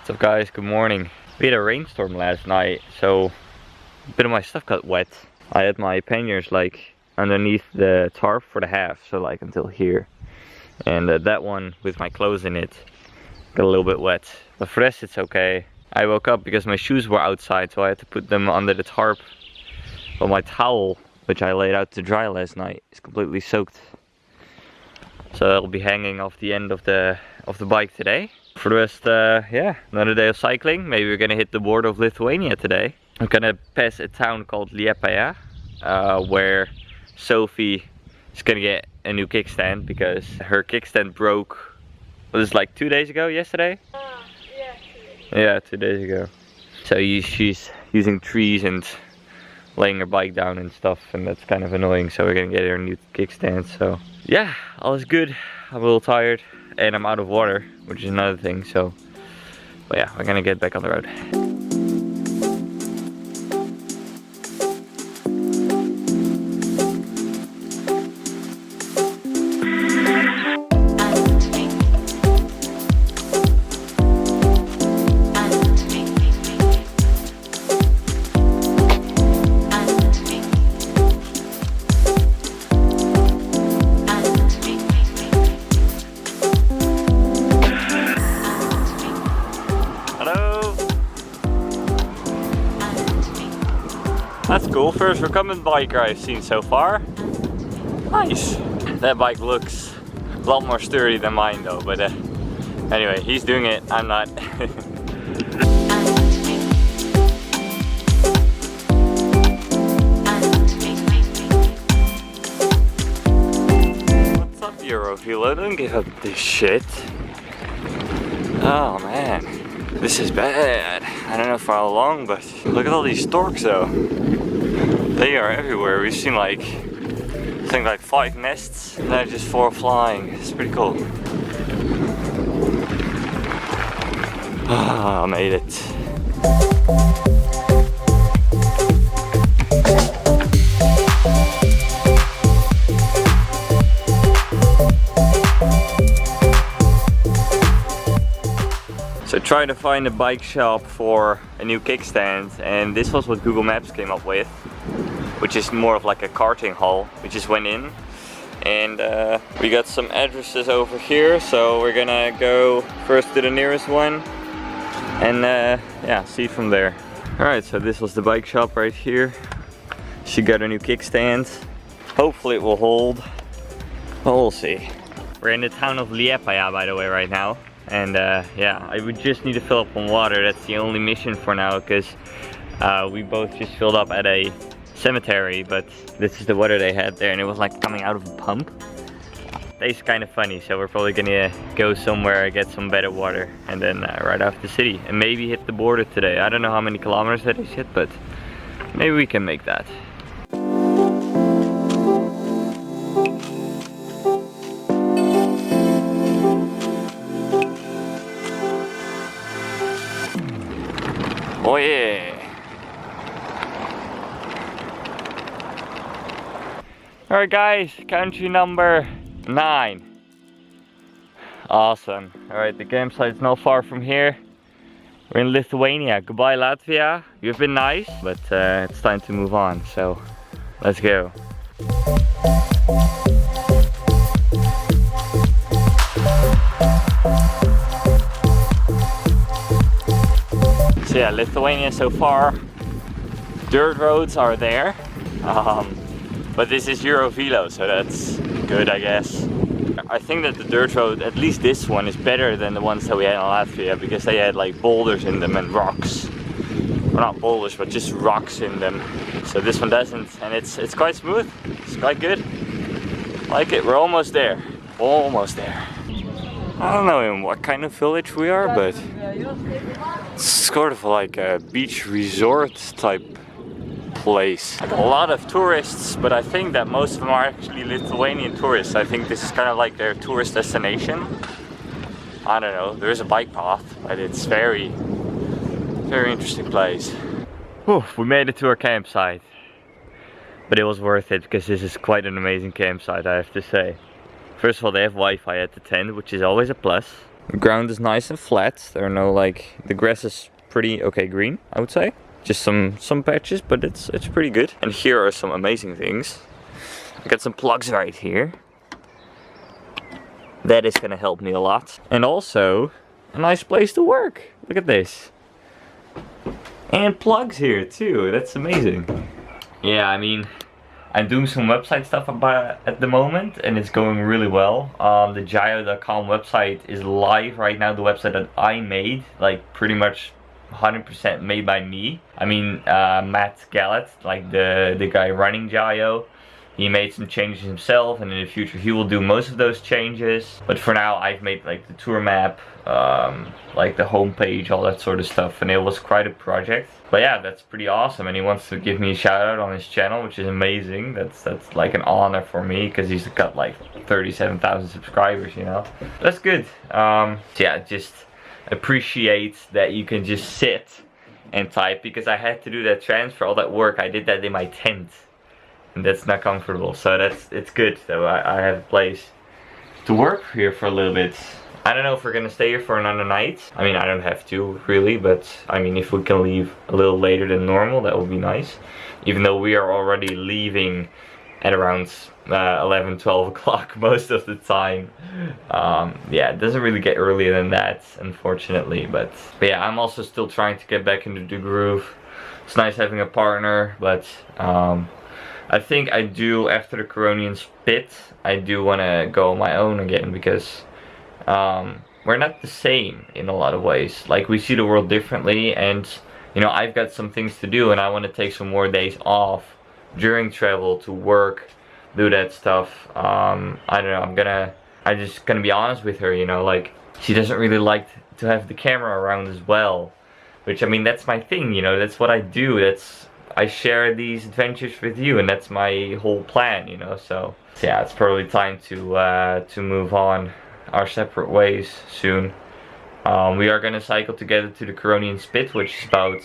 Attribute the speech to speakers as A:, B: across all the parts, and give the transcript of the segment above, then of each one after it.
A: What's up guys, good morning. We had a rainstorm last night, so a bit of my stuff got wet. I had my panniers like underneath the tarp for the half, so like until here. And that one with my clothes in it got a little bit wet. But for the rest it's okay. I woke up because my shoes were outside, so I had to put them under the tarp. But my towel, which I laid out to dry last night, is completely soaked. So that'll be hanging off the end of the bike today. For the rest, yeah, another day of cycling. Maybe we're gonna hit the border of Lithuania today. I'm gonna pass a town called Liepaja, where Sofie is gonna get a new kickstand because her kickstand broke. Was it like 2 days ago? Yesterday?
B: Yeah, 2 days.
A: Yeah, 2 days ago. So she's using trees and laying her bike down and stuff, and that's kind of annoying. So we're gonna get her a new kickstand. So yeah, all is good. I'm a little tired. And I'm out of water, which is another thing, so, but yeah, we're gonna get back on the road. That's cool, first recumbent biker I've seen so far. Nice! That bike looks a lot more sturdy than mine though, but anyway, he's doing it, I'm not. What's up Eurofilo, don't give up this shit. Oh man, this is bad. I don't know for how long, but look at all these storks though. They are everywhere. We've seen like, I think like 5 nests, and then just 4 flying. It's pretty cool. Ah, I made it. So trying to find a bike shop for a new kickstand, and this was what Google Maps came up with, which is more of like a karting hall. We just went in and we got some addresses over here, so we're gonna go first to the nearest one and yeah, see from there. Alright, so this was the bike shop right here. She got a new kickstand. Hopefully it will hold, but we'll see. We're in the town of Liepaja, by the way, right now. And yeah, I would just need to fill up on water. That's the only mission for now, because we both just filled up at a cemetery, but this is the water they had there, and it was like coming out of a pump. Tastes kind of funny, so we're probably gonna go somewhere, get some better water, and then right off the city, and maybe hit the border today. I don't know how many kilometers that is yet, but maybe we can make that. Oh yeah! Alright guys, country number 9. Awesome. Alright, the campsite's not far from here. We're in Lithuania. Goodbye Latvia. You've been nice, but it's time to move on, so let's go. So yeah, Lithuania so far. Dirt roads are there. But this is Eurovelo, so that's good, I guess. I think that the dirt road, at least this one, is better than the ones that we had in Latvia, because they had like boulders in them and rocks. Well, not boulders, but just rocks in them. So this one doesn't, and it's quite smooth. It's quite good. Like it, we're almost there. Almost there. I don't know in what kind of village we are, but it's sort of like a beach resort type place. A lot of tourists, but I think that most of them are actually Lithuanian tourists. I think this is kind of like their tourist destination. I don't know, there is a bike path, but it's very interesting place. Whew, we made it to our campsite. But it was worth it, because this is quite an amazing campsite, I have to say. First of all, they have Wi-Fi at the tent, which is always a plus. The ground is nice and flat. There are no like, the grass is pretty okay green, I would say. Just some patches, but it's pretty good. And here are some amazing things. I got some plugs right here. That is gonna help me a lot. And also, a nice place to work. Look at this. And plugs here too, that's amazing. Yeah, I mean, I'm doing some website stuff at the moment and it's going really well. The Gyro.com website is live right now, the website that I made, like pretty much 100% made by me. I mean, Matt Gallet, like the guy running Gyro, he made some changes himself, and in the future he will do most of those changes. But for now I've made like the tour map, like the homepage, all that sort of stuff, and it was quite a project. But yeah, that's pretty awesome, and he wants to give me a shout out on his channel, which is amazing. That's like an honor for me, because he's got like 37,000 subscribers, you know. That's good. So yeah, just appreciate that you can just sit and type, because I had to do that transfer, all that work. I did that in my tent, and that's not comfortable, so it's good though. I have a place to work here for a little bit. I don't know if we're gonna stay here for another night. I mean, I don't have to really, but I mean, if we can leave a little later than normal, that would be nice. Even though we are already leaving at around 11, 12 o'clock most of the time. Yeah, it doesn't really get earlier than that, unfortunately, but yeah, I'm also still trying to get back into the groove. It's nice having a partner, but I think I do, after the Coronian spit, I do want to go on my own again, because we're not the same in a lot of ways. Like, we see the world differently, and you know, I've got some things to do, and I want to take some more days off during travel to work, do that stuff. I don't know, I'm just gonna be honest with her, you know, like, she doesn't really like to have the camera around as well, which, I mean, that's my thing, you know, that's what I do, I share these adventures with you, and that's my whole plan, you know. So yeah, it's probably time to move on our separate ways soon. We are gonna cycle together to the Coronian Spit, which is about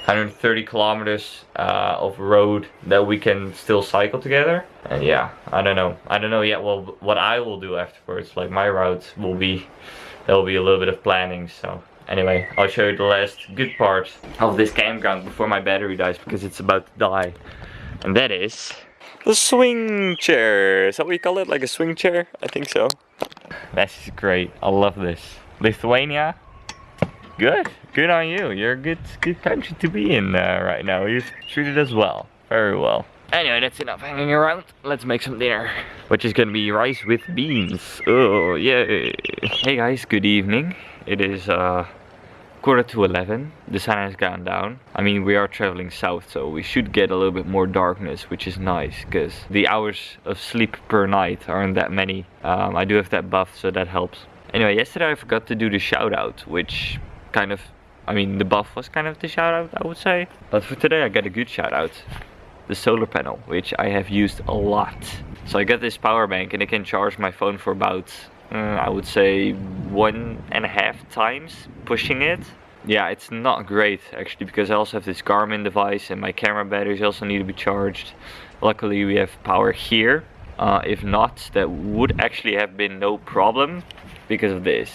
A: 130 kilometers of road that we can still cycle together. And yeah, I don't know yet what I will do afterwards. Like, my route will be, there will be a little bit of planning. So anyway, I'll show you the last good part of this campground before my battery dies, because it's about to die. And that is the swing chair. Is that what you call it? Like a swing chair? I think so. This is great. I love this. Lithuania. Good. Good on you. You're a good country to be in right now. You're treated us well. Very well. Anyway, that's enough hanging around. Let's make some dinner. Which is gonna be rice with beans. Oh, yeah. Hey guys, good evening. It is 11:15. The sun has gone down. I mean, we are traveling south, so we should get a little bit more darkness, which is nice, because the hours of sleep per night aren't that many. I do have that buff, so that helps. Anyway, yesterday I forgot to do the shout out, which kind of, I mean, the buff was kind of the shout out, I would say. But for today I got a good shout out. The solar panel, which I have used a lot. So I got this power bank, and it can charge my phone for about, I would say 1.5 times pushing it. Yeah, it's not great actually, because I also have this Garmin device, and my camera batteries also need to be charged. Luckily we have power here. If not, that would actually have been no problem because of this.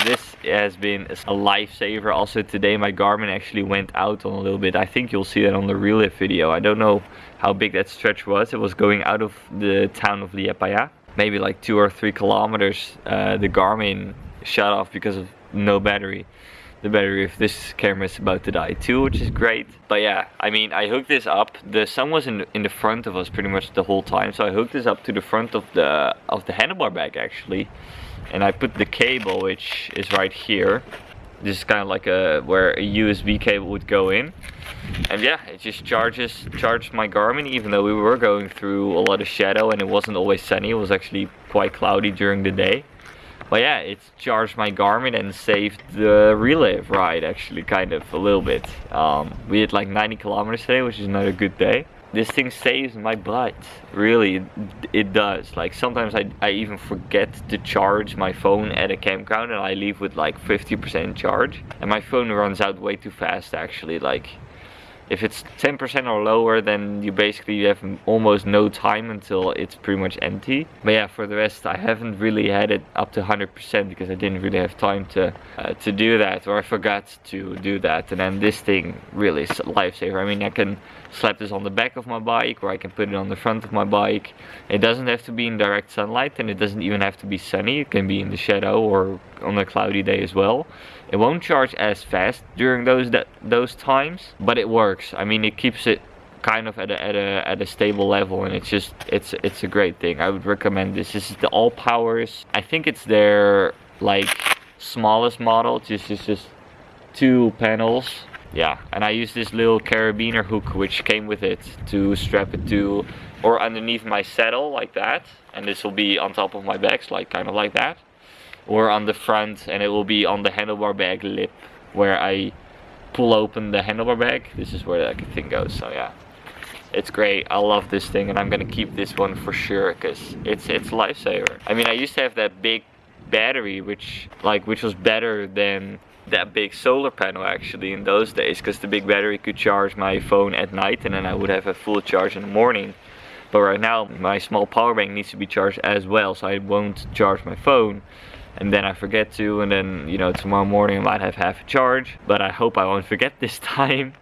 A: This has been a lifesaver. Also today my Garmin actually went out on a little bit. I think you'll see that on the relive video. I don't know how big that stretch was. It was going out of the town of Liepaja. Maybe like 2 or 3 kilometers. The Garmin shut off because of no battery. The battery of this camera is about to die too, which is great. But yeah, I mean, I hooked this up. The sun was in the front of us pretty much the whole time, so I hooked this up to the front of the handlebar bag actually, and I put the cable, which is right here. This is kind of like where a USB cable would go in, and yeah, it just charged my Garmin, even though we were going through a lot of shadow and it wasn't always sunny. It was actually quite cloudy during the day. But yeah, it's charged my Garmin and saved the relive ride actually, kind of, a little bit. We did like 90 kilometers today, which is not a good day. This thing saves my butt, really, it does. Like, sometimes I even forget to charge my phone at a campground, and I leave with like 50% charge. And my phone runs out way too fast actually. Like, If it's 10% or lower, then you basically have almost no time until it's pretty much empty. But yeah, for the rest, I haven't really had it up to 100% because I didn't really have time to do that, or I forgot to do that. And then this thing really is a lifesaver. I mean, I can slap this on the back of my bike, or I can put it on the front of my bike. It doesn't have to be in direct sunlight, and it doesn't even have to be sunny. It can be in the shadow or on a cloudy day as well. It won't charge as fast during those times, but it works. I mean, it keeps it kind of at a stable level, and it's a great thing. I would recommend this. This is the Allpowers. I think it's their like smallest model. It's just 2 panels. Yeah, and I use this little carabiner hook which came with it to strap it to or underneath my saddle like that, and this will be on top of my bags, like kind of like that, or on the front, and it will be on the handlebar bag lip where I pull open the handlebar bag. This is where that thing goes. So yeah, it's great. I love this thing, and I'm gonna keep this one for sure because it's a lifesaver. I mean, I used to have that big battery which was better than that big solar panel actually in those days, because the big battery could charge my phone at night and then I would have a full charge in the morning. But right now my small power bank needs to be charged as well, so I won't charge my phone, and then I forget to, and then, you know, tomorrow morning I might have half a charge, but I hope I won't forget this time.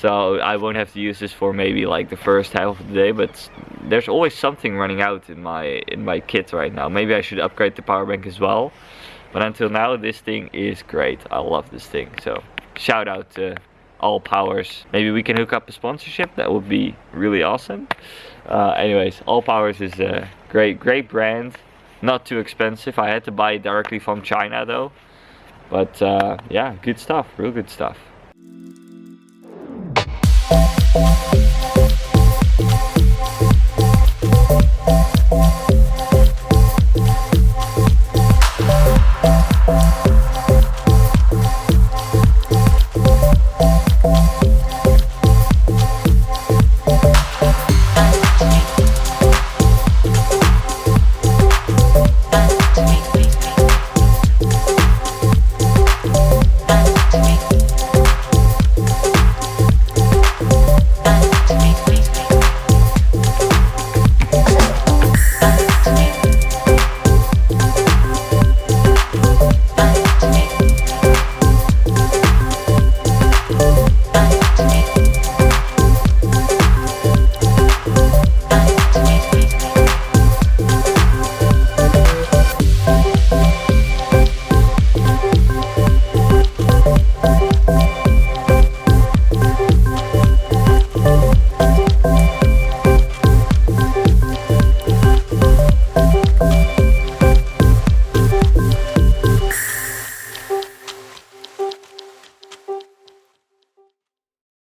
A: So I won't have to use this for maybe like the first half of the day, but there's always something running out in my kit right now. Maybe I should upgrade the power bank as well. But until now, this thing is great. I love this thing. So shout out to Allpowers. Maybe we can hook up a sponsorship. That would be really awesome. Anyways, Allpowers is a great brand. Not too expensive. I had to buy it directly from China though. But yeah, good stuff. Real good stuff.